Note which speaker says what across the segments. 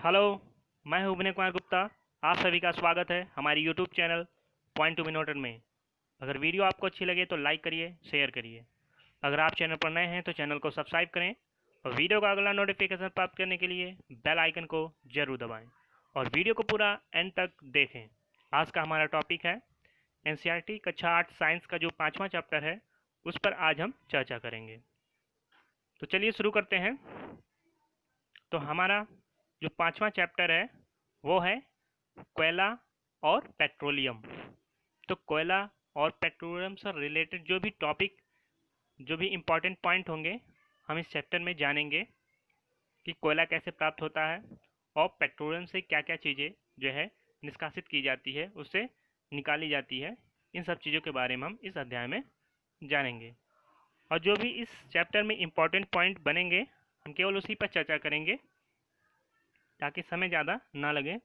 Speaker 1: Hello, मैं हूं विनय कुमार गुप्ता। आप सभी का स्वागत है हमारी YouTube channel point to be noted में। अगर वीडियो आपको अच्छी लगे तो लाइक करिए, शेयर करिए। अगर आप चैनल पर नए हैं तो चैनल को सब्सक्राइब करें और वीडियो का अगला नोटिफिकेशन प्राप्त करने के लिए बेल आइकन को जरूर दबाएं और वीडियो को पूरा एंड तक देखें। आज का हमारा टॉपिक है एनसीईआरटी कक्षा 8 साइंस का जो 5वां चैप्टर है, उस पर आज हम चर्चा करेंगे। तो चलिए शुरू करते हैं। तो हमारा जो 5वां चैप्टर है वो है कोयला और पेट्रोलियम। तो कोयला और पेट्रोलियम से रिलेटेड जो भी टॉपिक, जो भी इम्पोर्टेंट पॉइंट होंगे, हम इस चैप्टर में जानेंगे कि कोयला कैसे प्राप्त होता है और पेट्रोलियम से क्या क्या चीज़ें जो है निष्कासित की जाती है, उससे निकाली जाती है। इन सब चीज़ों के बारे में हम इस अध्याय में जानेंगे और जो भी इस चैप्टर में इम्पोर्टेंट पॉइंट बनेंगे हम केवल उसी पर चर्चा करेंगे ताकि समय ज़्यादा ना लगे।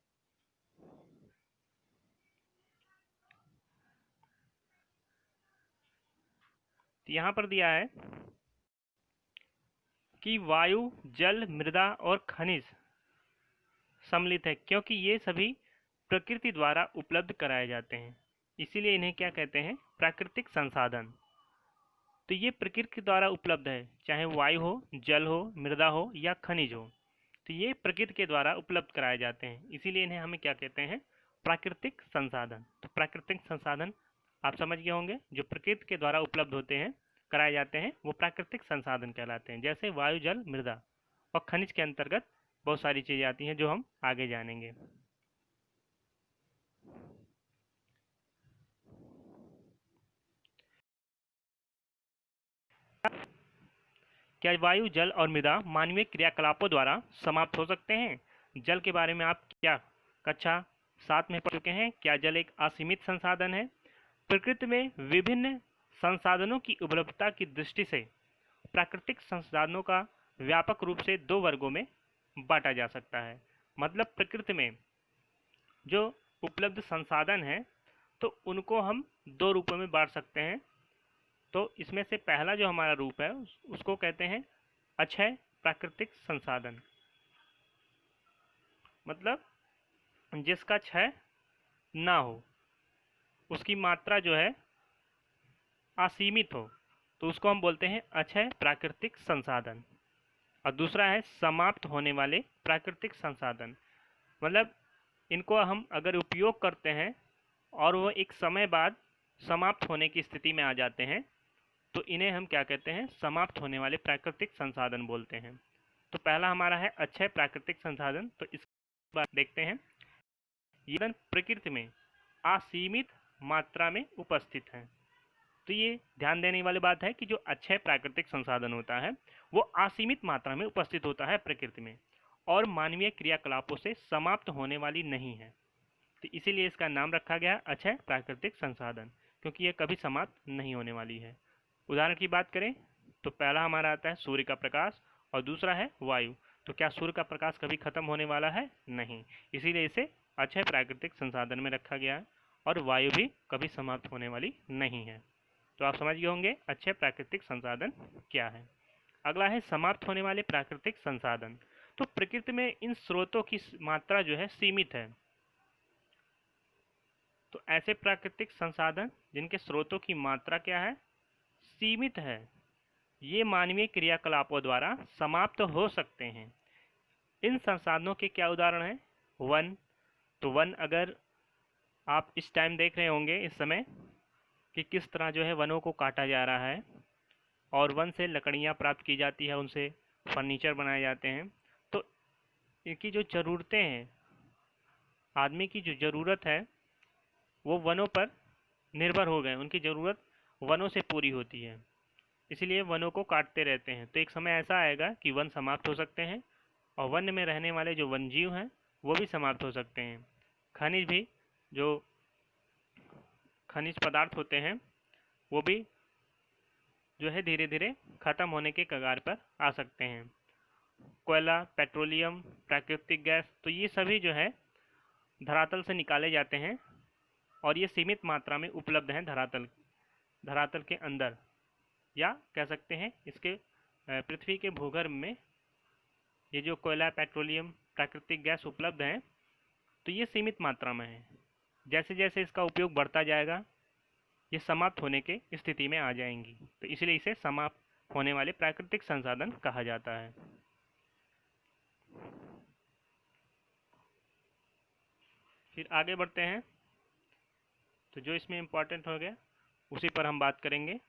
Speaker 1: तो यहाँ पर दिया है कि वायु, जल, मृदा और खनिज सम्मिलित है क्योंकि ये सभी प्रकृति द्वारा उपलब्ध कराए जाते हैं, इसीलिए इन्हें क्या कहते हैं? प्राकृतिक संसाधन। तो ये प्रकृति द्वारा उपलब्ध है, चाहे वायु हो, जल हो, मृदा हो या खनिज हो, तो ये प्रकृति के द्वारा उपलब्ध कराए जाते हैं, इसीलिए इन्हें हमें क्या कहते हैं? प्राकृतिक संसाधन। तो प्राकृतिक संसाधन आप समझ गए होंगे, जो प्रकृति के द्वारा उपलब्ध होते हैं, कराए जाते हैं, वो प्राकृतिक संसाधन कहलाते हैं। जैसे वायु, जल, मृदा और खनिज के अंतर्गत बहुत सारी चीजें आती हैं जो हम आगे जानेंगे। क्या वायु, जल और मृदा मानवीय क्रियाकलापों द्वारा समाप्त हो सकते हैं? जल के बारे में आप क्या कक्षा 7 में पढ़ चुके हैं? क्या जल एक असीमित संसाधन है? प्रकृति में विभिन्न संसाधनों की उपलब्धता की दृष्टि से प्राकृतिक संसाधनों का व्यापक रूप से 2 वर्गों में बांटा जा सकता है। मतलब प्रकृति में जो उपलब्ध संसाधन है तो उनको हम 2 रूपों में बांट सकते हैं। तो इसमें से पहला जो हमारा रूप है उसको कहते हैं अक्षय प्राकृतिक संसाधन। मतलब जिसका क्षय ना हो, उसकी मात्रा जो है असीमित हो, तो उसको हम बोलते हैं अक्षय प्राकृतिक संसाधन। और दूसरा है समाप्त होने वाले प्राकृतिक संसाधन। मतलब इनको हम अगर उपयोग करते हैं और वो एक समय बाद समाप्त होने की स्थिति में आ जाते हैं तो इन्हें हम क्या कहते हैं? समाप्त होने वाले प्राकृतिक संसाधन बोलते हैं। तो पहला हमारा है अक्षय प्राकृतिक संसाधन। तो इस बार देखते हैं, ये प्रकृति में असीमित मात्रा में उपस्थित है। तो ये ध्यान देने वाली बात है कि जो अक्षय प्राकृतिक संसाधन होता है वो असीमित मात्रा में उपस्थित होता है प्रकृति में और मानवीय क्रियाकलापों से समाप्त होने वाली नहीं है। तो इसीलिए इसका नाम रखा गया अक्षय प्राकृतिक संसाधन, क्योंकि ये कभी समाप्त नहीं होने वाली है। उदाहरण की बात करें तो पहला हमारा आता है सूर्य का प्रकाश और दूसरा है वायु। तो क्या सूर्य का प्रकाश कभी खत्म होने वाला है? नहीं, इसीलिए इसे अक्षय प्राकृतिक संसाधन में रखा गया है और वायु भी कभी समाप्त होने वाली नहीं है। तो आप समझ गए होंगे अक्षय प्राकृतिक संसाधन क्या है। अगला है समाप्त होने वाले प्राकृतिक संसाधन। तो प्रकृति में इन स्रोतों की मात्रा जो है सीमित है। तो ऐसे प्राकृतिक संसाधन जिनके स्रोतों की मात्रा क्या है? सीमित है, ये मानवीय क्रियाकलापों द्वारा समाप्त हो सकते हैं। इन संसाधनों के क्या उदाहरण हैं? वन। तो वन अगर आप इस टाइम देख रहे होंगे इस समय कि किस तरह जो है वनों को काटा जा रहा है और वन से लकड़ियाँ प्राप्त की जाती है, उनसे फर्नीचर बनाए जाते हैं। तो इनकी जो ज़रूरतें हैं, आदमी की जो ज़रूरत है वो वनों पर निर्भर हो गए, उनकी ज़रूरत वनों से पूरी होती है, इसलिए वनों को काटते रहते हैं। तो एक समय ऐसा आएगा कि वन समाप्त हो सकते हैं और वन में रहने वाले जो वन्यजीव हैं वो भी समाप्त हो सकते हैं। खनिज भी, जो खनिज पदार्थ होते हैं वो भी जो है धीरे धीरे ख़त्म होने के कगार पर आ सकते हैं। कोयला, पेट्रोलियम, प्राकृतिक गैस, तो ये सभी जो है धरातल से निकाले जाते हैं और ये सीमित मात्रा में उपलब्ध हैं धरातल के अंदर, या कह सकते हैं इसके पृथ्वी के भूगर्भ में ये जो कोयला, पेट्रोलियम, प्राकृतिक गैस उपलब्ध हैं, तो ये सीमित मात्रा में है। जैसे जैसे इसका उपयोग बढ़ता जाएगा ये समाप्त होने के स्थिति में आ जाएंगी, तो इसलिए इसे समाप्त होने वाले प्राकृतिक संसाधन कहा जाता है। फिर आगे बढ़ते हैं, तो जो इसमें इम्पोर्टेंट हो गया उसी पर हम बात करेंगे।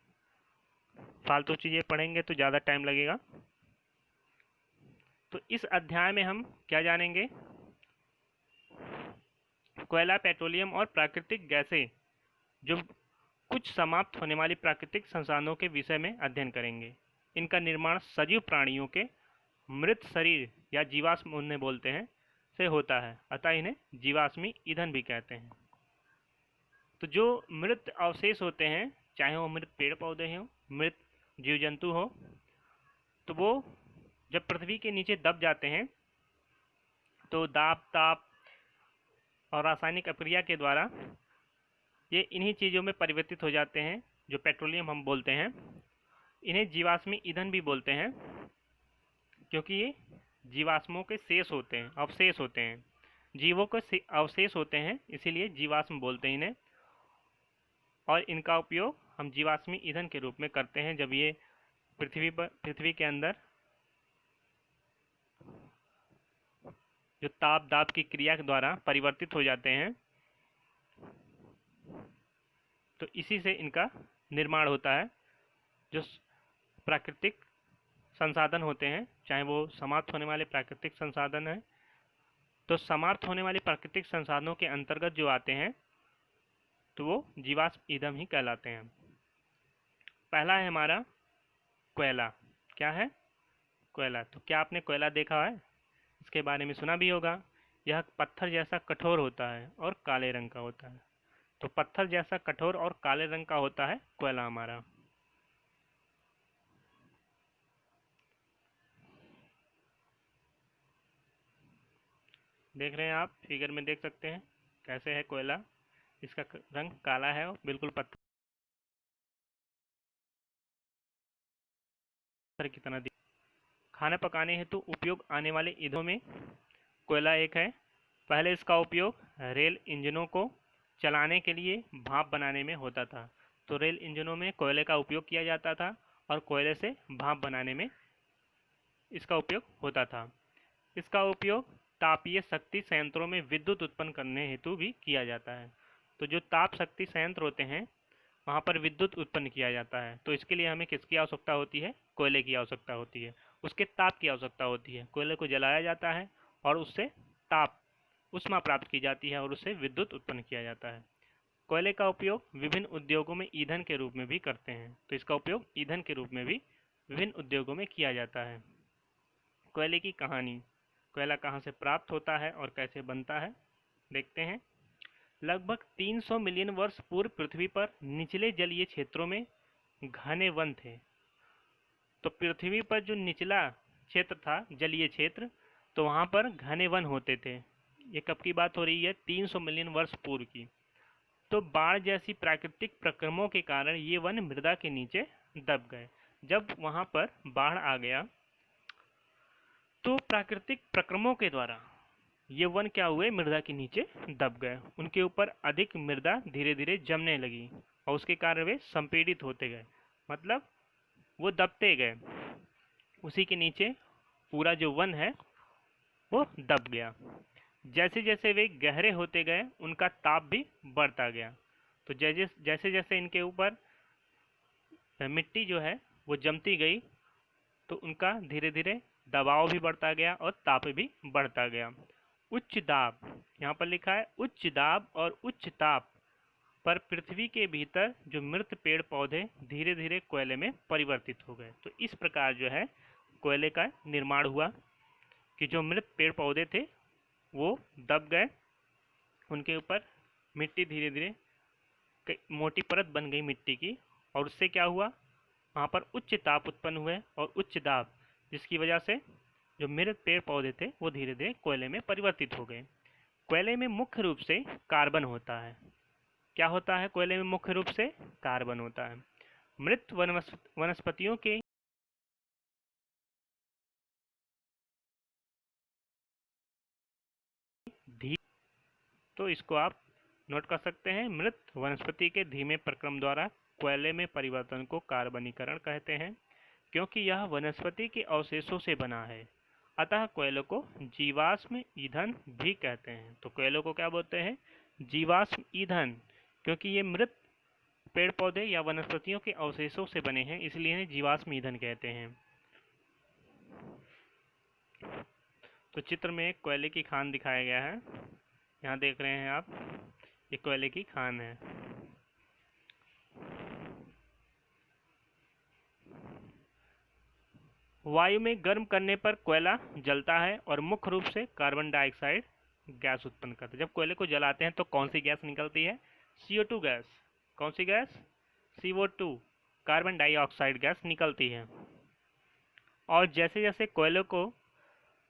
Speaker 1: फालतू चीज़ें पढ़ेंगे तो ज़्यादा टाइम लगेगा। तो इस अध्याय में हम क्या जानेंगे? कोयला, पेट्रोलियम और प्राकृतिक गैसें जो कुछ समाप्त होने वाली प्राकृतिक संसाधनों के विषय में अध्ययन करेंगे। इनका निर्माण सजीव प्राणियों के मृत शरीर या जीवाश्म उन्हें बोलते हैं से होता है, अतः इन्हें जीवाश्मी ईंधन भी कहते हैं। तो जो मृत अवशेष होते हैं, चाहे वो मृत पेड़ पौधे हों, मृत जीव जंतु हो, तो वो जब पृथ्वी के नीचे दब जाते हैं तो दाब, ताप और रासायनिक अभिक्रिया के द्वारा ये इन्हीं चीज़ों में परिवर्तित हो जाते हैं, जो पेट्रोलियम हम बोलते हैं। इन्हें जीवाश्मी ईंधन भी बोलते हैं, क्योंकि ये जीवाश्मों के शेष होते हैं, अवशेष होते हैं, जीवों के अवशेष होते हैं, इसीलिए जीवाश्म बोलते हैं इन्हें। और इनका उपयोग हम जीवाश्मी ईंधन के रूप में करते हैं जब ये पृथ्वी के अंदर जो ताप दाब की क्रिया के द्वारा परिवर्तित हो जाते हैं, तो इसी से इनका निर्माण होता है। जो प्राकृतिक संसाधन होते हैं, चाहे वो समाप्त होने वाले प्राकृतिक संसाधन हैं, तो समाप्त होने वाले प्राकृतिक संसाधनों के अंतर्गत जो आते हैं तो वो जीवाश्म ईंधन ही कहलाते हैं। पहला है हमारा कोयला। क्या है? कोयला। तो क्या आपने कोयला देखा है? इसके बारे में सुना भी होगा। यह पत्थर जैसा कठोर होता है और काले रंग का होता है। तो पत्थर जैसा कठोर और काले रंग का होता है कोयला हमारा। देख रहे हैं आप, फिगर में देख सकते हैं कैसे है कोयला। इसका रंग काला है और बिल्कुल पत्थर की तरह खाना पकाने हेतु उपयोग आने वाले ईंधनों में कोयला एक है। पहले इसका उपयोग रेल इंजनों को चलाने के लिए भाप बनाने में होता था। तो रेल इंजनों में कोयले का उपयोग किया जाता था और कोयले से भाप बनाने में इसका उपयोग होता था। इसका उपयोग तापीय शक्ति संयंत्रों में विद्युत उत्पन्न करने हेतु भी किया जाता है। तो जो ताप शक्ति संयंत्र होते हैं वहाँ पर विद्युत उत्पन्न किया जाता है, तो इसके लिए हमें किसकी आवश्यकता होती है? कोयले की आवश्यकता होती है, उसके ताप की आवश्यकता होती है। कोयले को जलाया जाता है और उससे ताप, ऊष्मा प्राप्त की जाती है और उससे विद्युत उत्पन्न किया जाता है। कोयले का उपयोग विभिन्न उद्योगों में ईंधन के रूप में भी करते हैं, तो इसका उपयोग ईंधन के रूप में भी विभिन्न उद्योगों में किया जाता है। कोयले की कहानी। कोयला कहाँ से प्राप्त होता है और कैसे बनता है, देखते हैं। लगभग 300 मिलियन वर्ष पूर्व पृथ्वी पर निचले जलीय क्षेत्रों में घने वन थे। तो पृथ्वी पर जो निचला क्षेत्र था, जलीय क्षेत्र, तो वहाँ पर घने वन होते थे। ये कब की बात हो रही है? 300 मिलियन वर्ष पूर्व की। तो बाढ़ जैसी प्राकृतिक प्रक्रमों के कारण ये वन मृदा के नीचे दब गए। जब वहाँ पर बाढ़ आ गया तो प्राकृतिक प्रक्रमों के द्वारा ये वन क्या हुए? मृदा के नीचे दब गए। उनके ऊपर अधिक मृदा धीरे धीरे जमने लगी और उसके कारण वे संपीड़ित होते गए, मतलब वो दबते गए। उसी के नीचे पूरा जो वन है वो दब गया। जैसे जैसे वे गहरे होते गए उनका ताप भी बढ़ता गया। तो जैसे जैसे इनके ऊपर मिट्टी जो है वो जमती गई तो उनका धीरे धीरे दबाव भी बढ़ता गया और ताप भी बढ़ता गया। उच्च दाब, यहाँ पर लिखा है उच्च दाब और उच्च ताप पर पृथ्वी के भीतर जो मृत पेड़ पौधे धीरे धीरे कोयले में परिवर्तित हो गए। तो इस प्रकार जो है कोयले का निर्माण हुआ कि जो मृत पेड़ पौधे थे वो दब गए, उनके ऊपर मिट्टी धीरे धीरे मोटी परत बन गई मिट्टी की, और उससे क्या हुआ? वहाँ पर उच्च ताप उत्पन्न हुए और उच्च दाब, जिसकी वजह से जो मृत पेड़ पौधे थे वो धीरे धीरे कोयले में परिवर्तित हो गए। कोयले में मुख्य रूप से कार्बन होता है। क्या होता है कोयले में? मुख्य रूप से कार्बन होता है। मृत वनस्पतियों के तो इसको आप नोट कर सकते हैं। मृत वनस्पति के धीमे प्रक्रम द्वारा कोयले में परिवर्तन को कार्बनीकरण कहते हैं, क्योंकि यह वनस्पति के अवशेषों से बना है। अतः कोयले को जीवाश्म ईंधन भी कहते हैं। तो कोयले को क्या बोलते हैं? जीवाश्म ईंधन, क्योंकि ये मृत पेड़ पौधे या वनस्पतियों के अवशेषों से बने हैं, इसलिए इन्हें जीवाश्म ईंधन कहते हैं। तो चित्र में एक कोयले की खान दिखाया गया है, यहाँ देख रहे हैं आप, ये कोयले की खान है। वायु में गर्म करने पर कोयला जलता है और मुख्य रूप से कार्बन डाइऑक्साइड गैस उत्पन्न करता है। जब कोयले को जलाते हैं तो कौन सी गैस निकलती है? CO2 gas. कौन सी gas? CO2, carbon dioxide gas निकलती है। और जैसे जैसे कोयले को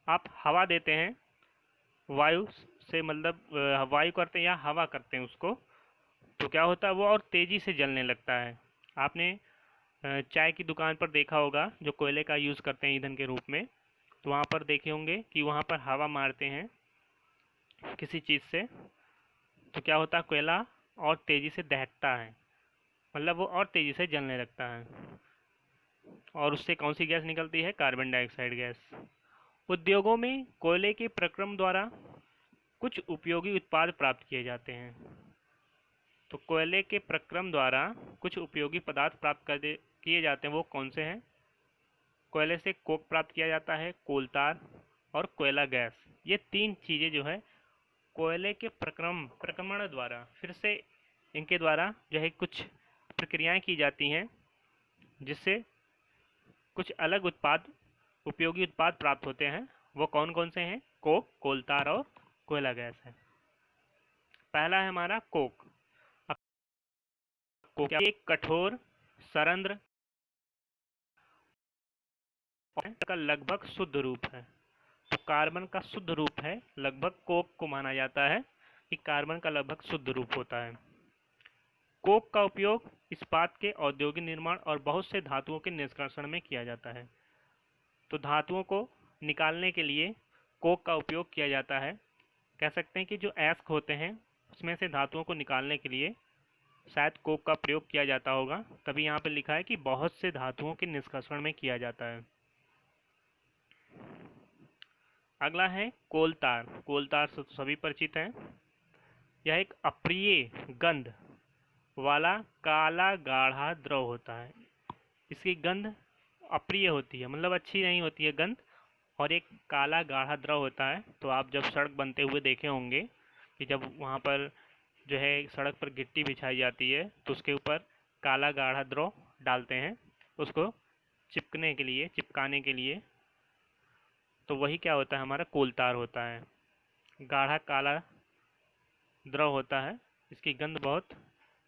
Speaker 1: आप हवा देते हैं, वायु से मतलब वायु करते हैं या हवा करते हैं उसको, तो क्या होता है? वो और तेज़ी से जलने लगता है। आपने चाय की दुकान पर देखा होगा, जो कोयले का यूज़ करते हैं ईंधन के रूप में, तो वहाँ पर देखे होंगे कि वहाँ पर हवा मारते हैं किसी चीज़ से, तो क्या होता है? कोयला और तेज़ी से दहकता है, मतलब वो और तेज़ी से जलने लगता है। और उससे कौन सी गैस निकलती है? Carbon dioxide gas. उद्योगों में कोयले के प्रक्रम द्वारा कुछ उपयोगी उत्पाद प्राप्त किए जाते हैं। तो कोयले के प्रक्रम द्वारा कुछ उपयोगी पदार्थ प्राप्त किए जाते हैं, वो कौन से हैं? कोयले से कोक प्राप्त किया जाता है, कोलतार और कोयला गैस। ये तीन चीज़ें जो है कोयले के प्रक्रमण द्वारा, फिर से इनके द्वारा जो है कुछ प्रक्रियाएं की जाती हैं, जिससे कुछ अलग उत्पाद, उपयोगी उत्पाद प्राप्त होते हैं। वो कौन कौन से हैं? कोक, कोलतार और कोयला गैस है। पहला है हमारा कोक। अब कोक एक कठोर सरंध्र का लगभग शुद्ध रूप है। तो कार्बन का शुद्ध रूप है, लगभग कोक को माना जाता है कि कार्बन का लगभग शुद्ध रूप होता है। कोक का उपयोग इस्पात के औद्योगिक निर्माण और बहुत से धातुओं के निष्कर्षण में किया जाता है। तो धातुओं को निकालने के लिए कोक का उपयोग किया जाता है। कह सकते हैं कि जो अयस्क होते हैं उसमें से धातुओं को निकालने के लिए शायद कोक का प्रयोग किया जाता होगा, तभी यहाँ पे लिखा है कि बहुत से धातुओं के निष्कर्षण में किया जाता है। अगला है कोलतार। कोलतार से तो सभी परिचित हैं। यह एक अप्रिय गंध वाला काला गाढ़ा द्रव होता है। इसकी गंध अप्रिय होती है, मतलब अच्छी नहीं होती है गंध, और एक काला गाढ़ा द्रव होता है। तो आप जब सड़क बनते हुए देखे होंगे कि जब वहाँ पर जो है सड़क पर गिट्टी बिछाई जाती है तो उसके ऊपर काला गाढ़ा द्रव डालते हैं उसको चिपकाने के लिए। तो वही क्या होता है? हमारा कोलतार होता है। गाढ़ा काला द्रव होता है। इसकी गंध बहुत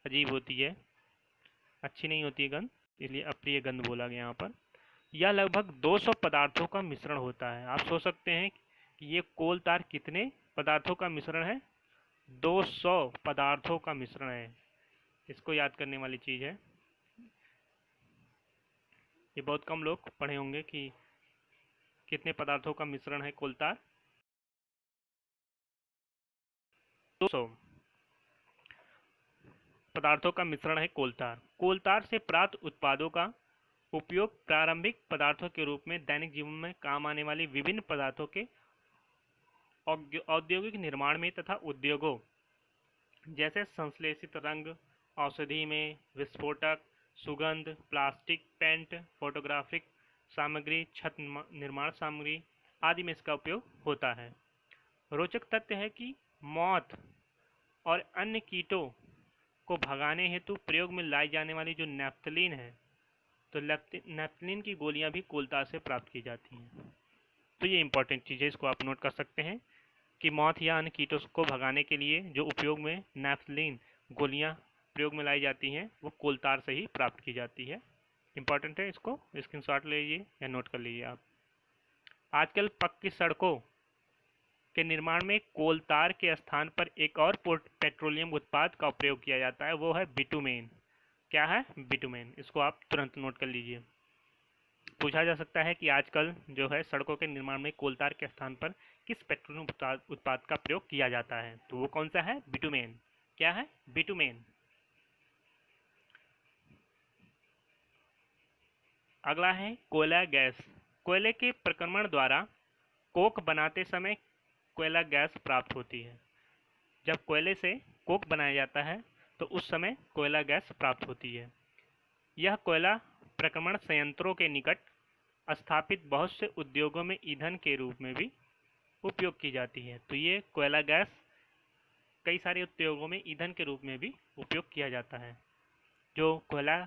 Speaker 1: अजीब होती है, अच्छी नहीं होती है गंध, इसलिए अप्रिय गंध बोला गया यहाँ पर। यह लगभग 200 पदार्थों का मिश्रण होता है। आप सोच सकते हैं कि ये कोलतार कितने पदार्थों का मिश्रण है? 200 पदार्थों का मिश्रण है। इसको याद करने वाली चीज़ है। ये बहुत कम लोग पढ़े होंगे कि कितने पदार्थों का मिश्रण है कोलतार। 200 पदार्थों का मिश्रण है कोलतार। कोलतार से प्राप्त उत्पादों का उपयोग प्रारंभिक पदार्थों के रूप में दैनिक जीवन में काम आने वाली विभिन्न पदार्थों के औद्योगिक निर्माण में तथा उद्योगों जैसे संश्लेषित रंग, औषधि में, विस्फोटक, सुगंध, प्लास्टिक, पेंट, फोटोग्राफिक सामग्री, छत निर्माण सामग्री आदि में इसका उपयोग होता है। रोचक तथ्य है कि मौत और अन्य कीटों को भगाने हेतु प्रयोग में लाई जाने वाली जो नैप्थलीन है, तो नैप्थलीन की गोलियां भी कोलतार से प्राप्त की जाती हैं। तो ये इंपॉर्टेंट चीज़ है, इसको आप नोट कर सकते हैं कि मौत या अन्य कीटों को भगाने के लिए जो उपयोग में नैप्थलीन गोलियां प्रयोग में लाई जाती हैं, वो कोलतार से ही प्राप्त की जाती है। इंपॉर्टेंट है, इसको स्क्रीनशॉट ले लीजिए या नोट कर लीजिए आप। आजकल पक्की सड़कों के निर्माण में कोलतार के स्थान पर एक और पेट्रोलियम उत्पाद का प्रयोग किया जाता है, वो है बिटुमेन। क्या है? बिटुमेन। इसको आप तुरंत नोट कर लीजिए। पूछा जा सकता है कि आजकल जो है सड़कों के निर्माण में कोलतार के स्थान पर किस पेट्रोलियम उत्पाद का प्रयोग किया जाता है? तो वो कौन सा है? बिटुमेन। क्या है? बिटुमेन। अगला है कोयला गैस। कोयले के प्रक्रमण द्वारा कोक बनाते समय कोयला गैस प्राप्त होती है। जब कोयले से कोक बनाया जाता है तो उस समय कोयला गैस प्राप्त होती है। यह कोयला प्रक्रमण संयंत्रों के निकट स्थापित बहुत से उद्योगों में ईंधन के रूप में भी उपयोग की जाती है। तो ये कोयला गैस कई सारे उद्योगों में ईंधन के रूप में भी उपयोग किया जाता है। जो कोयला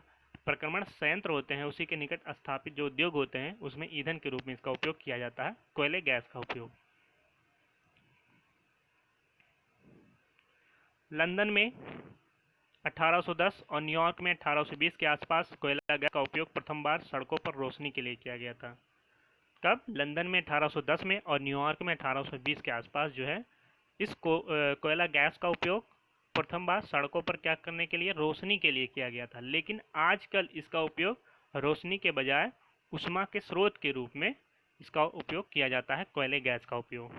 Speaker 1: प्रक्रमण संयंत्र होते हैं उसी के निकट स्थापित जो उद्योग होते हैं उसमें ईंधन के रूप में इसका उपयोग किया जाता है, कोयले गैस का उपयोग। लंदन में 1810 और न्यूयॉर्क में 1820 के आसपास कोयला गैस का उपयोग प्रथम बार सड़कों पर रोशनी के लिए किया गया था। कब? लंदन में 1810 में और न्यूयॉर्क में 1820 के आसपास जो है इस कोयला गैस का उपयोग प्रथम बार सड़कों पर क्या करने के लिए? रोशनी के लिए किया गया था। लेकिन आजकल इसका उपयोग रोशनी के बजाय ऊष्मा के स्रोत के रूप में इसका उपयोग किया जाता है, कोयले गैस का उपयोग।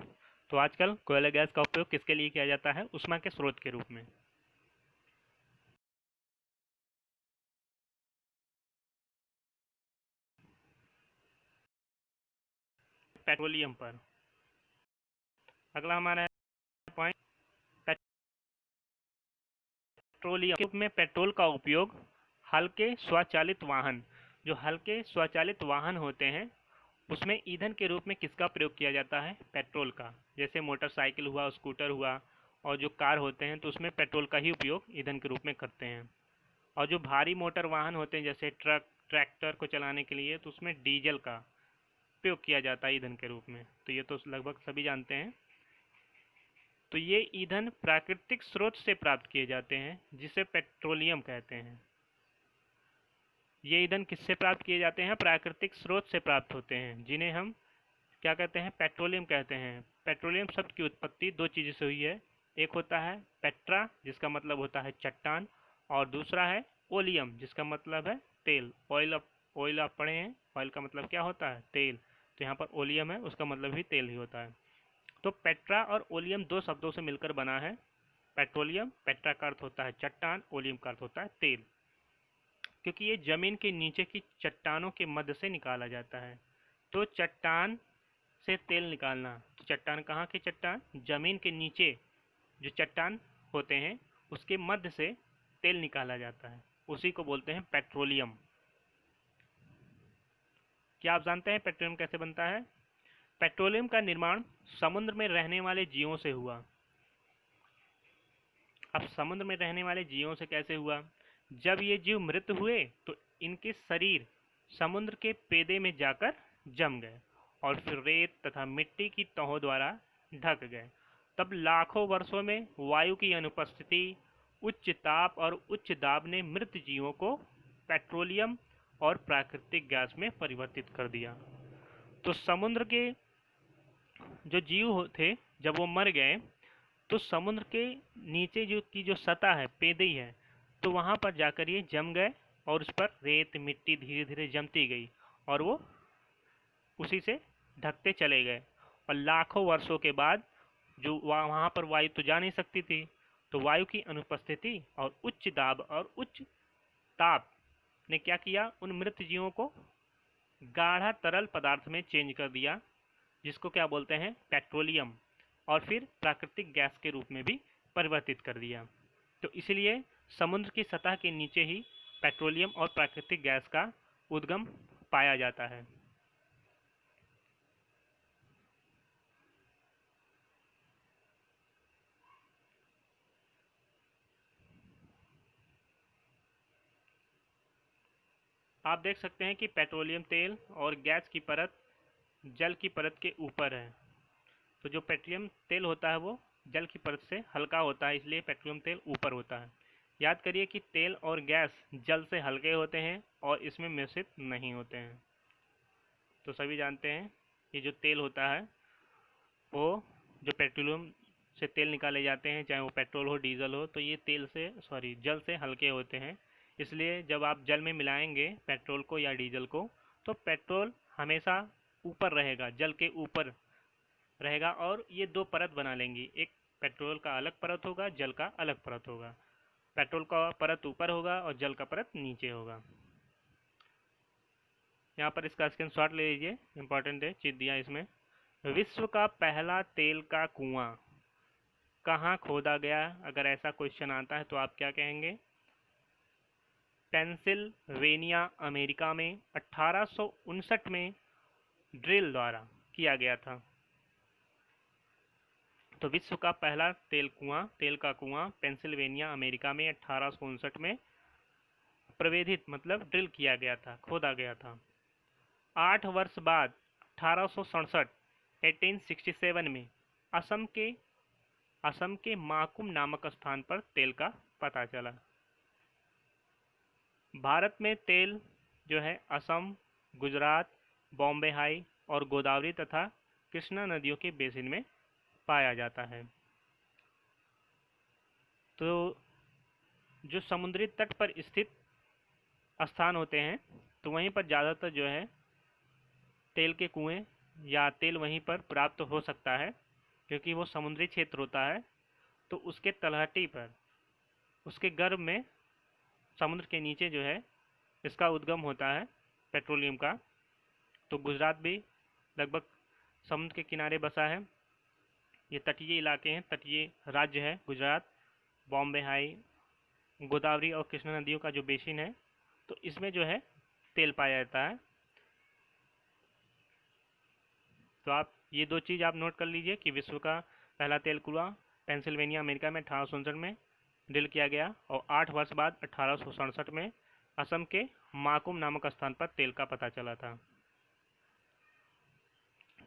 Speaker 1: तो आजकल कोयला गैस का उपयोग किसके लिए किया जाता है? ऊष्मा के स्रोत के रूप में। पेट्रोलियम पर अगला हमारा पॉइंट, पेट्रोलियम में पेट्रोल का उपयोग हल्के स्वचालित वाहन, जो हल्के स्वचालित वाहन होते हैं उसमें ईंधन के रूप में किसका प्रयोग किया जाता है? पेट्रोल का। जैसे मोटरसाइकिल हुआ, स्कूटर हुआ और जो कार होते हैं तो उसमें पेट्रोल का ही उपयोग ईंधन के रूप में करते हैं। और जो भारी मोटर वाहन होते हैं जैसे ट्रक, ट्रैक्टर को चलाने के लिए तो उसमें डीजल का उपयोग किया जाता है ईंधन के रूप में। तो ये तो लगभग सभी जानते हैं। तो ये ईंधन प्राकृतिक स्रोत से प्राप्त किए जाते हैं जिसे पेट्रोलियम कहते हैं। ये ईंधन किससे प्राप्त किए जाते हैं? प्राकृतिक स्रोत से प्राप्त होते हैं जिन्हें हम क्या कहते हैं? पेट्रोलियम कहते हैं। पेट्रोलियम शब्द की उत्पत्ति दो चीज़ों से हुई है। एक होता है पेट्रा जिसका मतलब होता है चट्टान, और दूसरा है ओलियम जिसका मतलब है तेल। ऑयल आप पढ़े हैं, ऑयल का मतलब क्या होता है? तेल। तो यहाँ पर ओलियम है उसका मतलब भी तेल ही होता है। तो पेट्रा और ओलियम दो शब्दों से मिलकर बना है पेट्रोलियम। पेट्रा का अर्थ होता है चट्टान, ओलियम का अर्थ होता है तेल। क्योंकि ये जमीन के नीचे की चट्टानों के मध्य से निकाला जाता है। तो चट्टान से तेल निकालना, तो चट्टान कहाँ की चट्टान? जमीन के नीचे जो चट्टान होते हैं उसके मध्य से तेल निकाला जाता है, उसी को बोलते हैं पेट्रोलियम। क्या आप जानते हैं पेट्रोलियम कैसे बनता है? पेट्रोलियम का निर्माण समुद्र में रहने वाले जीवों से हुआ। अब समुद्र में रहने वाले जीवों से कैसे हुआ? जब ये जीव मृत हुए तो इनके शरीर समुद्र के पेदे में जाकर जम गए और फिर रेत तथा मिट्टी की तहों द्वारा ढक गए। तब लाखों वर्षों में वायु की अनुपस्थिति, उच्च ताप और उच्च दाब ने मृत जीवों को पेट्रोलियम और प्राकृतिक गैस में परिवर्तित कर दिया। तो समुद्र के जो जीव थे जब वो मर गए तो समुद्र के नीचे जो सतह है, पेदई है, तो वहाँ पर जाकर ये जम गए और उस पर रेत मिट्टी धीरे धीरे जमती गई और वो उसी से ढकते चले गए। और लाखों वर्षों के बाद जो वहाँ पर वायु तो जा नहीं सकती थी, तो वायु की अनुपस्थिति और उच्च दाब और उच्च ताप ने क्या किया? उन मृत जीवों को गाढ़ा तरल पदार्थ में चेंज कर दिया जिसको क्या बोलते हैं? पेट्रोलियम, और फिर प्राकृतिक गैस के रूप में भी परिवर्तित कर दिया। तो इसलिए समुद्र की सतह के नीचे ही पेट्रोलियम और प्राकृतिक गैस का उद्गम पाया जाता है। आप देख सकते हैं कि पेट्रोलियम तेल और गैस की परत जल की परत के ऊपर है। तो जो पेट्रोलियम तेल होता है वो जल की परत से हल्का होता है, इसलिए पेट्रोलियम तेल ऊपर होता है। याद करिए कि तेल और गैस जल से हल्के होते हैं और इसमें मिश्रित नहीं होते हैं। तो सभी जानते हैं ये जो तेल होता है वो जो पेट्रोलियम से तेल निकाले जाते हैं, चाहे वो पेट्रोल हो डीजल हो, तो ये जल से हल्के होते हैं। इसलिए जब आप जल में मिलाएंगे पेट्रोल को या डीजल को तो पेट्रोल हमेशा ऊपर रहेगा, जल के ऊपर रहेगा और ये दो परत बना लेंगी। एक पेट्रोल का अलग परत होगा, जल का अलग परत होगा। पेट्रोल का परत ऊपर होगा और जल का परत नीचे होगा। यहाँ पर इसका स्क्रीनशॉट ले लीजिए, इंपॉर्टेंट है, चीज दिया इसमें। विश्व का पहला तेल का कुआं कहाँ खोदा गया? अगर ऐसा क्वेश्चन आता है तो आप क्या कहेंगे? पेंसिल्वेनिया, अमेरिका में 1859 में ड्रिल द्वारा किया गया था। तो विश्व का पहला तेल का कुआं पेंसिल्वेनिया, अमेरिका में 1859 में प्रवेधित मतलब ड्रिल किया गया था, खोदा गया था। 8 वर्ष बाद 1867 1867 में असम के माकुम नामक स्थान पर तेल का पता चला। भारत में तेल जो है असम, गुजरात, बॉम्बे हाई और गोदावरी तथा कृष्णा नदियों के बेसिन में पाया जाता है। तो जो समुद्री तट पर स्थित स्थान होते हैं तो वहीं पर ज़्यादातर जो है तेल के कुएं या तेल वहीं पर प्राप्त हो सकता है, क्योंकि वो समुद्री क्षेत्र होता है। तो उसके तलहटी पर, उसके गर्भ में, समुद्र के नीचे जो है इसका उद्गम होता है पेट्रोलियम का। तो गुजरात भी लगभग समुद्र के किनारे बसा है। ये तटीय इलाके हैं, तटीय राज्य है गुजरात। बॉम्बे हाई, गोदावरी और कृष्णा नदियों का जो बेसिन है तो इसमें जो है तेल पाया जाता है। तो आप ये दो चीज़ आप नोट कर लीजिए कि विश्व का पहला तेल कुआं पेंसिल्वेनिया, अमेरिका में 1859 में ड्रिल किया गया और 8 वर्ष बाद 1867 में असम के माकुम नामक स्थान पर तेल का पता चला था।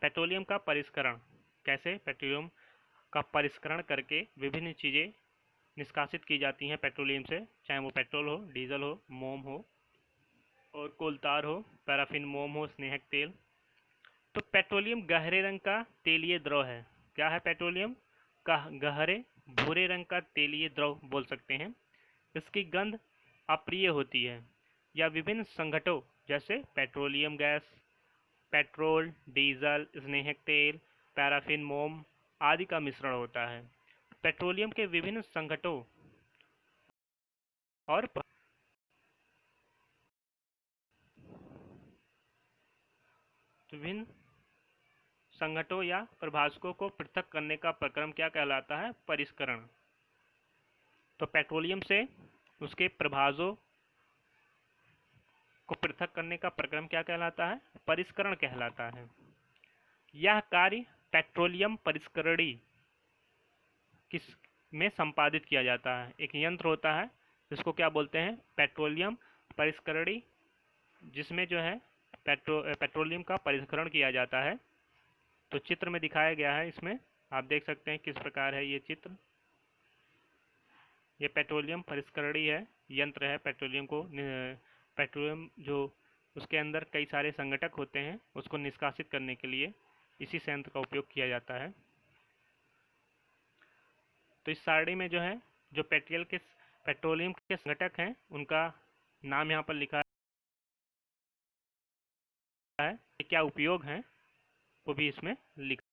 Speaker 1: पेट्रोलियम का परिष्करण कैसे? पेट्रोलियम का परिष्करण करके विभिन्न चीज़ें निष्कासित की जाती हैं पेट्रोलियम से, चाहे वो पेट्रोल हो, डीजल हो, मोम हो और कोलतार हो, पैराफिन मोम हो, स्नेहक तेल। तो पेट्रोलियम गहरे रंग का तेलीय द्रव है। क्या है पेट्रोलियम? का गहरे भूरे रंग का तेलीय द्रव बोल सकते हैं। इसकी गंध अप्रिय होती है या विभिन्न संघटों जैसे पेट्रोलियम गैस, पेट्रोल, डीजल, स्नेहक तेल, पैराफिन मोम आदि का मिश्रण होता है। पेट्रोलियम के विभिन्न संघटों और विभिन्न संघटों या प्रभाजकों को पृथक करने का प्रक्रम क्या कहलाता है? परिष्करण। तो पेट्रोलियम से उसके प्रभाजों को पृथक करने का प्रक्रम क्या कहलाता है? परिष्करण कहलाता है। यह कार्य पेट्रोलियम परिष्करणी किस में संपादित किया जाता है? एक यंत्र होता है जिसको क्या बोलते हैं? पेट्रोलियम परिष्करणी, जिसमें जो है पेट्रोलियम का परिष्करण किया जाता है। तो चित्र में दिखाया गया है, इसमें आप देख सकते हैं किस प्रकार है ये चित्र। ये पेट्रोलियम परिष्करणी है, यंत्र है पेट्रोलियम जो उसके अंदर कई सारे संघटक होते हैं उसको निष्कासित करने के लिए इसी संयंत्र का उपयोग किया जाता है। तो इस सारणी में जो है जो पेट्रोलियम के संघटक हैं उनका नाम यहाँ पर लिखा है, क्या उपयोग है वो भी इसमें लिखा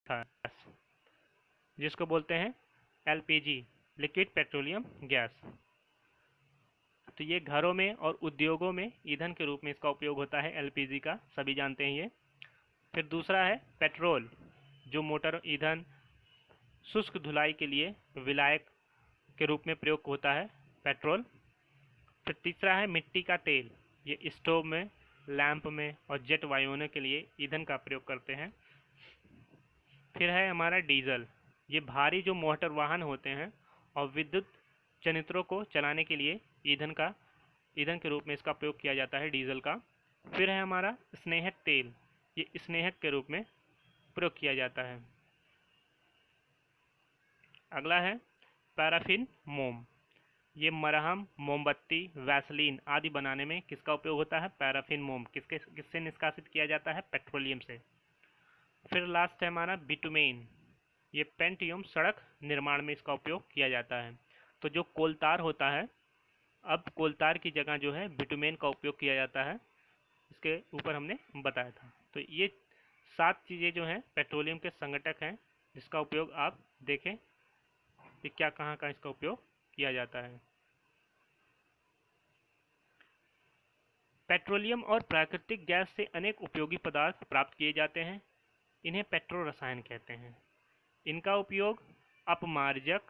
Speaker 1: है, जिसको बोलते हैं एलपीजी, लिक्विड पेट्रोलियम गैस। तो ये घरों में और उद्योगों में ईंधन के रूप में इसका उपयोग होता है, एलपीजी का, सभी जानते हैं ये। फिर दूसरा है पेट्रोल, जो मोटर ईंधन, शुष्क धुलाई के लिए विलायक के रूप में प्रयोग होता है पेट्रोल। फिर तीसरा है मिट्टी का तेल, ये स्टोव में, लैंप में और जेट वायुओं के लिए ईंधन का प्रयोग करते हैं। फिर है हमारा डीजल, ये भारी जो मोटर वाहन होते हैं और विद्युत जनित्रों को चलाने के लिए ईंधन के रूप में इसका प्रयोग किया जाता है, डीजल का। फिर है हमारा स्नेहक तेल, ये स्नेहक के रूप में प्रयोग किया जाता है। अगला है पैराफिन मोम, ये मरहम, मोमबत्ती, वैसलीन आदि बनाने में किसका उपयोग होता है? पैराफिन मोम। किससे निष्कासित किया जाता है? पेट्रोलियम से। फिर लास्ट है हमारा बिटुमेन, ये पेंट एवं सड़क निर्माण में इसका उपयोग किया जाता है। तो जो कोलतार होता है, अब कोलतार की जगह जो है बिटुमेन का उपयोग किया जाता है, इसके ऊपर हमने बताया था। तो ये 7 चीज़ें जो हैं पेट्रोलियम के संघटक हैं, जिसका उपयोग आप देखें कि क्या कहाँ कहाँ इसका उपयोग किया जाता है। पेट्रोलियम और प्राकृतिक गैस से अनेक उपयोगी पदार्थ प्राप्त किए जाते हैं। इन्हें पेट्रो रसायन कहते हैं। इनका उपयोग अपमार्जक,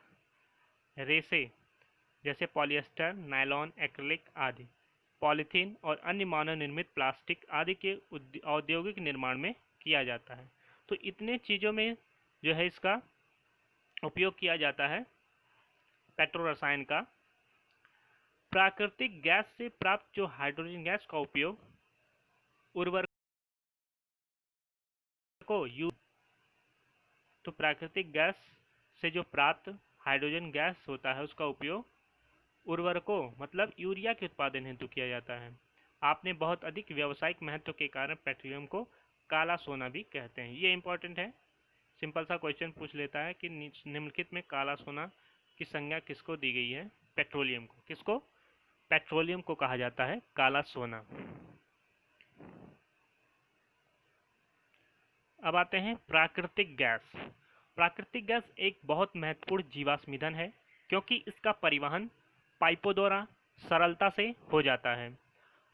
Speaker 1: रेसे जैसे पॉलिएस्टर, नायलॉन, एक्रिलिक आदि, पॉलीथीन और अन्य मानव निर्मित प्लास्टिक आदि के औद्योगिक निर्माण में किया जाता है। तो इतने चीज़ों में जो है इसका उपयोग किया जाता है पेट्रो रसायन का। प्राकृतिक गैस से प्राप्त जो हाइड्रोजन गैस का उपयोग उर्वरकों तो प्राकृतिक गैस से जो प्राप्त हाइड्रोजन गैस होता है उसका उपयोग उर्वरकों मतलब यूरिया के उत्पादन हेतु किया जाता है। आपने बहुत अधिक व्यावसायिक महत्व के कारण पेट्रोलियम को काला सोना भी कहते हैं। ये इंपॉर्टेंट है, सिंपल सा क्वेश्चन पूछ लेता है कि निम्नलिखित में काला सोना की संज्ञा किसको दी गई है? पेट्रोलियम को। किसको? पेट्रोलियम को कहा जाता है काला सोना। अब आते हैं प्राकृतिक गैस। प्राकृतिक गैस एक बहुत महत्वपूर्ण जीवाश्म ईंधन है क्योंकि इसका परिवहन पाइपों द्वारा सरलता से हो जाता है।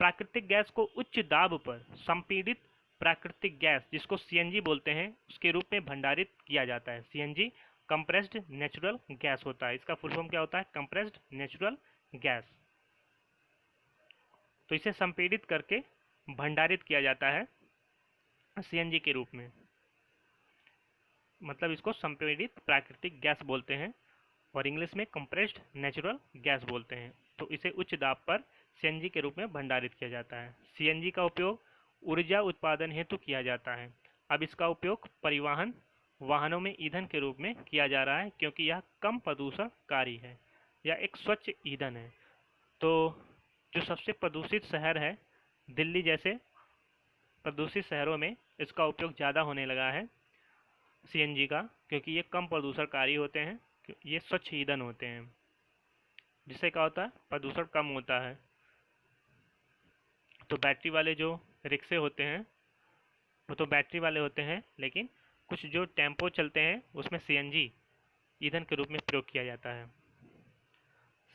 Speaker 1: प्राकृतिक गैस को उच्च दाब पर संपीड़ित प्राकृतिक गैस, जिसको सीएनजी बोलते हैं, उसके रूप में भंडारित किया जाता है। सीएनजी कंप्रेस्ड नेचुरल गैस होता है। इसका फुल फॉर्म क्या होता है? Compressed natural gas. तो इसे संपीड़ित करके भंडारित किया जाता है सीएनजी के रूप में, मतलब इसको संपीड़ित प्राकृतिक गैस बोलते हैं और इंग्लिश में कंप्रेस्ड नेचुरल गैस बोलते हैं। तो इसे उच्च दाब पर सीएनजी के रूप में भंडारित किया जाता है। सीएनजी का उपयोग ऊर्जा उत्पादन हेतु किया जाता है। अब इसका उपयोग परिवहन वाहनों में ईंधन के रूप में किया जा रहा है क्योंकि यह कम प्रदूषणकारी है, यह एक स्वच्छ ईंधन है। तो जो सबसे प्रदूषित शहर है, दिल्ली जैसे प्रदूषित शहरों में इसका उपयोग ज़्यादा होने लगा है सीएनजी का, क्योंकि ये कम प्रदूषणकारी होते हैं, ये स्वच्छ ईंधन होते हैं, जिससे क्या होता है? प्रदूषण कम होता है। तो बैटरी वाले जो रिक्शे होते हैं वो तो बैटरी वाले होते हैं, लेकिन कुछ जो टेम्पो चलते हैं उसमें सीएनजी ईंधन के रूप में प्रयोग किया जाता है।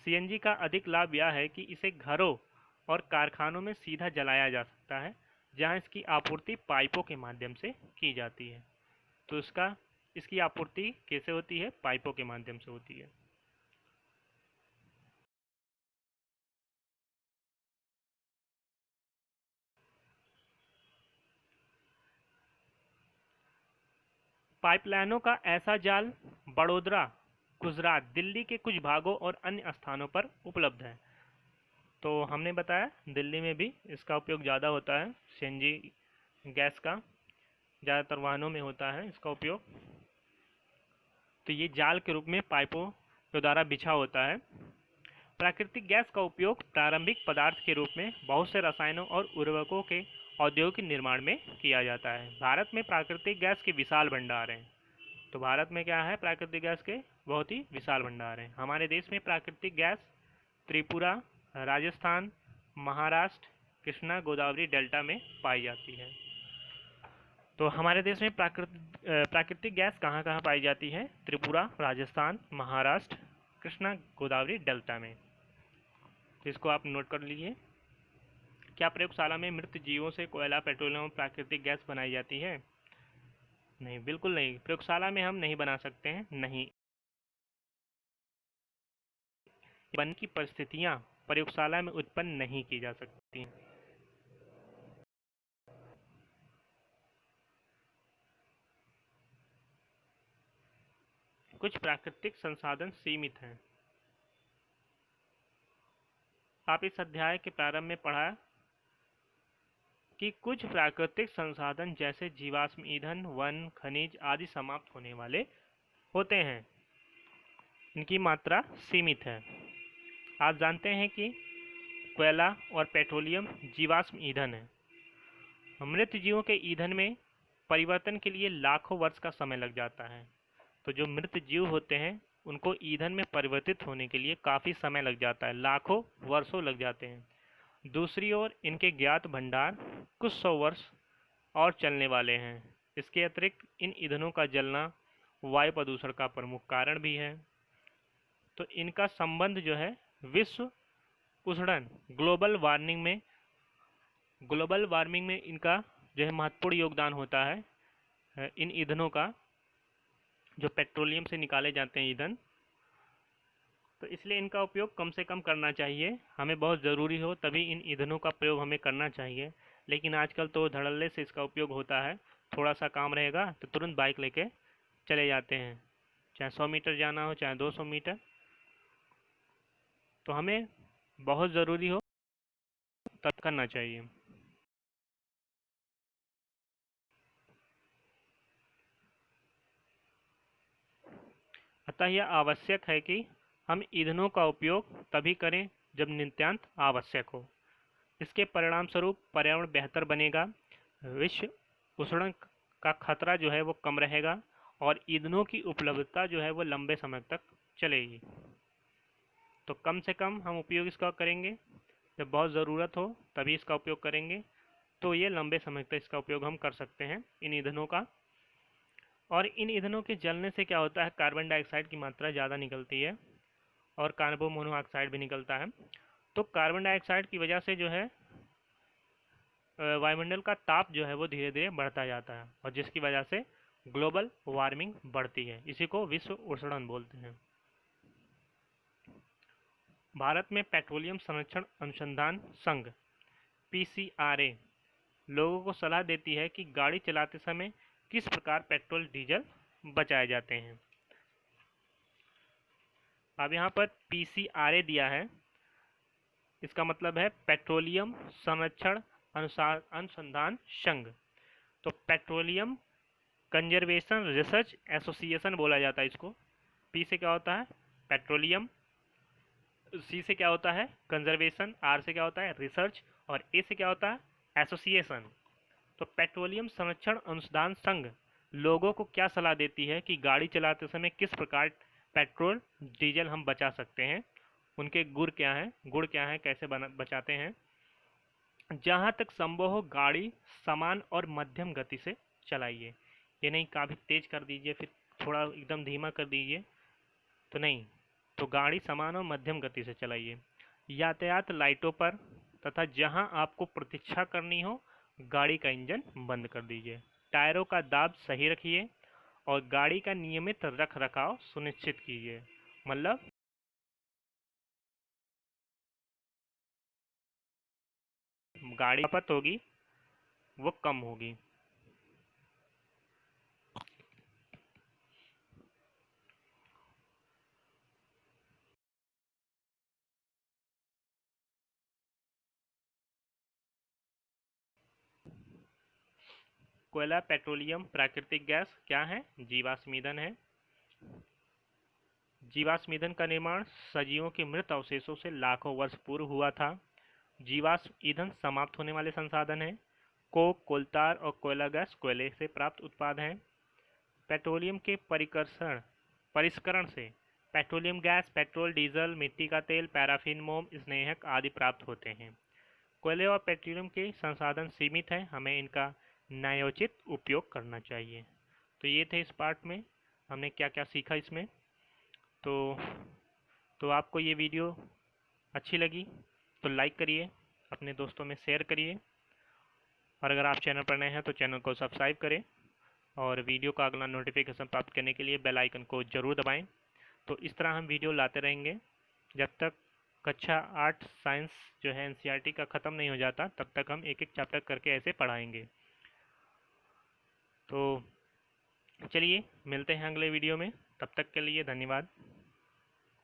Speaker 1: सीएनजी का अधिक लाभ यह है कि इसे घरों और कारखानों में सीधा जलाया जा सकता है, जहां इसकी आपूर्ति पाइपों के माध्यम से की जाती है। तो इसकी आपूर्ति कैसे होती है? पाइपों के माध्यम से होती है। पाइपलाइनों का ऐसा जाल बड़ोदरा, गुजरात, दिल्ली के कुछ भागों और अन्य स्थानों पर उपलब्ध है। तो हमने बताया दिल्ली में भी इसका उपयोग ज़्यादा होता है, सीएनजी गैस का ज़्यादातर वाहनों में होता है इसका उपयोग। तो ये जाल के रूप में पाइपों के द्वारा बिछा होता है। प्राकृतिक गैस का उपयोग प्रारंभिक पदार्थ के रूप में बहुत से रसायनों और उर्वरकों के औद्योगिक निर्माण में किया जाता है। भारत में प्राकृतिक गैस के विशाल भंडार हैं। तो भारत में क्या है? प्राकृतिक गैस के बहुत ही विशाल भंडार हैं। हमारे देश में प्राकृतिक गैस त्रिपुरा, राजस्थान, महाराष्ट्र, कृष्णा गोदावरी डेल्टा में पाई जाती है। तो हमारे देश में प्राकृतिक गैस कहाँ कहाँ पाई जाती है? त्रिपुरा, राजस्थान, महाराष्ट्र, कृष्णा गोदावरी डेल्टा में। तो इसको आप नोट कर लीजिए। क्या प्रयोगशाला में मृत जीवों से कोयला, पेट्रोलियम और प्राकृतिक गैस बनाई जाती है? नहीं, बिल्कुल नहीं। प्रयोगशाला में हम नहीं बना सकते हैं, नहीं। बनने की परिस्थितियां प्रयोगशाला में उत्पन्न नहीं की जा सकती हैं। कुछ प्राकृतिक संसाधन सीमित हैं। आप इस अध्याय के प्रारंभ में पढ़ा कि कुछ प्राकृतिक संसाधन जैसे जीवाश्म ईंधन, वन, खनिज आदि समाप्त होने वाले होते हैं। इनकी मात्रा सीमित है। आप जानते हैं कि कोयला और पेट्रोलियम जीवाश्म ईंधन है। मृत जीवों के ईंधन में परिवर्तन के लिए लाखों वर्ष का समय लग जाता है। तो जो मृत जीव होते हैं उनको ईंधन में परिवर्तित होने के लिए काफ़ी समय लग जाता है, लाखों वर्षों लग जाते हैं। दूसरी ओर इनके ज्ञात भंडार कुछ सौ वर्ष और चलने वाले हैं। इसके अतिरिक्त इन ईंधनों का जलना वायु प्रदूषण का प्रमुख कारण भी है। तो इनका संबंध जो है विश्व उष्णन ग्लोबल वार्मिंग में इनका जो है महत्वपूर्ण योगदान होता है। इन ईंधनों का जो पेट्रोलियम से निकाले जाते हैं ईंधन, तो इसलिए इनका उपयोग कम से कम करना चाहिए। हमें बहुत ज़रूरी हो तभी इन ईंधनों का प्रयोग हमें करना चाहिए, लेकिन आजकल तो धड़ल्ले से इसका उपयोग होता है। थोड़ा सा काम रहेगा तो तुरंत बाइक लेके चले जाते हैं, चाहे 100 मीटर जाना हो चाहे 200 मीटर। तो हमें बहुत ज़रूरी हो तब करना चाहिए। अतः यह आवश्यक है कि हम ईंधनों का उपयोग तभी करें जब नितांत आवश्यक हो। इसके परिणाम स्वरूप पर्यावरण बेहतर बनेगा, विश्व उष्णन का खतरा जो है वो कम रहेगा और ईंधनों की उपलब्धता जो है वो लंबे समय तक चलेगी। तो कम से कम हम उपयोग इसका करेंगे, जब बहुत ज़रूरत हो तभी इसका उपयोग करेंगे। तो ये लंबे समय तक इसका उपयोग हम कर सकते हैं इन ईंधनों का। और इन ईंधनों के जलने से क्या होता है, कार्बन डाइऑक्साइड की मात्रा ज़्यादा निकलती है और कार्बन मोनोऑक्साइड भी निकलता है। तो कार्बन डाइऑक्साइड की वजह से जो है वायुमंडल का ताप जो है वो धीरे धीरे बढ़ता जाता है और जिसकी वजह से ग्लोबल वार्मिंग बढ़ती है। इसी को विश्व उष्णन बोलते हैं। भारत में पेट्रोलियम संरक्षण अनुसंधान संघ (PCRA) लोगों को सलाह देती है कि गाड़ी चलाते समय किस प्रकार पेट्रोल डीजल बचाए जाते हैं। अब यहाँ पर PCRA दिया है, इसका मतलब है पेट्रोलियम संरक्षण अनुसंधान संघ। तो पेट्रोलियम कंजर्वेशन रिसर्च एसोसिएशन बोला जाता है इसको। पी से क्या होता है पेट्रोलियम, सी से क्या होता है कंजर्वेशन, आर से क्या होता है रिसर्च और ए से क्या होता है एसोसिएशन। तो पेट्रोलियम संरक्षण अनुसंधान संघ लोगों को क्या सलाह देती है कि गाड़ी चलाते समय किस प्रकार पेट्रोल डीजल हम बचा सकते हैं, उनके गुण क्या हैं, कैसे बचाते हैं। जहाँ तक संभव हो गाड़ी समान और मध्यम गति से चलाइए। ये नहीं काफ़ी तेज कर दीजिए फिर थोड़ा एकदम धीमा कर दीजिए, तो नहीं। तो गाड़ी समान और मध्यम गति से चलाइए। यातायात लाइटों पर तथा जहां आपको प्रतीक्षा करनी हो गाड़ी का इंजन बंद कर दीजिए। टायरों का दाब सही रखिए और गाड़ी का नियमित रख रखाव सुनिश्चित कीजिए। मतलब गाड़ी खपत होगी वो कम होगी। कोयला, पेट्रोलियम, प्राकृतिक गैस क्या है, जीवाश्म ईंधन है। जीवाश्म ईंधन का निर्माण सजीवों के मृत अवशेषों से लाखों वर्ष पूर्व हुआ था। जीवाश्म ईंधन समाप्त होने वाले संसाधन हैं। कोक, कोलतार और कोयला गैस कोयले से प्राप्त उत्पाद हैं। पेट्रोलियम के परिष्करण से पेट्रोलियम गैस, पेट्रोल, डीजल, मिट्टी का तेल, पैराफिन, मोम, स्नेहक आदि प्राप्त होते हैं। कोयले और पेट्रोलियम के संसाधन सीमित हैं, हमें इनका न्यायोचित उपयोग करना चाहिए। तो ये थे इस पार्ट में हमने क्या क्या सीखा इसमें। तो आपको ये वीडियो अच्छी लगी तो लाइक करिए, अपने दोस्तों में शेयर करिए और अगर आप चैनल पर नए हैं तो चैनल को सब्सक्राइब करें और वीडियो का अगला नोटिफिकेशन प्राप्त करने के लिए बेल आइकन को ज़रूर दबाएं। तो इस तरह हम वीडियो लाते रहेंगे जब तक कक्षा 8 साइंस जो है एनसीईआरटी का ख़त्म नहीं हो जाता, तब तक हम एक एक चैप्टर करके ऐसे पढ़ाएंगे। तो चलिए मिलते हैं अगले वीडियो में, तब तक के लिए धन्यवाद।